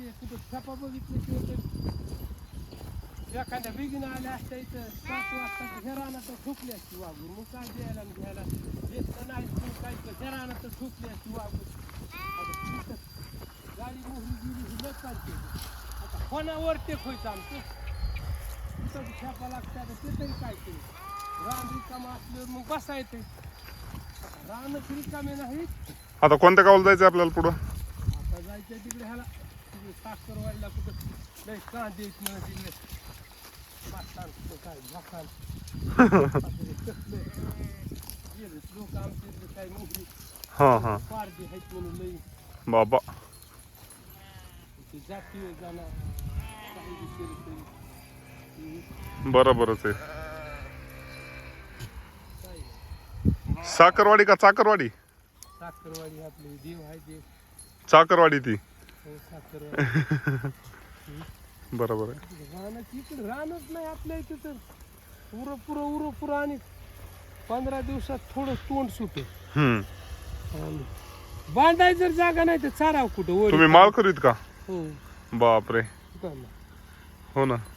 ते कुठं छापा बघितल्याशिवाय तर एखाद्या बिगिन आल्या असत्या इथं 7 वाजता ह्या रानात ठोकली असती वाघून मग काय द्यायला आणि घ्यायला येत तर नाही काय ह्या रानात ठोकली असती वाघून आता तिथं गाडी मोहरी गेली ही लय चालते आता कोणावर टेकवायचं आमचं तिथं छापा लागतं आता ते तरी काय केलं रान रिकामं असल्यावर मग बसा येते रानच रिकामे नाहीत. आता कोणत्या गावाला जायचं आपल्याला पुढं? आता जायचं तिकडे ह्याला तिकडे साखरवाडीला कुठं लय कांदे तिकडे मागतान कुठं काय झाकान लोक आमच्या इकडे काय मोहरी हा पारदे आहेत म्हणून लई बाबा ते जातीय जाणार काही विषय तरी बरोबरच आहे. साखरवाडी का चाकरवाडी? साखरवाडी आपली देव आहे ते चाकरवाडी ती साखरवाडी बरोबर आहे. रानाची इकडे रानच नाही आपल्या इथे तर उरपुरं आणि 15 दिवसात थोडं तोंड सुटे बांधाय जर जागा नाही तर चाराव कुठं तुम्ही माळ करीत का? हो बापरे काय हो ना.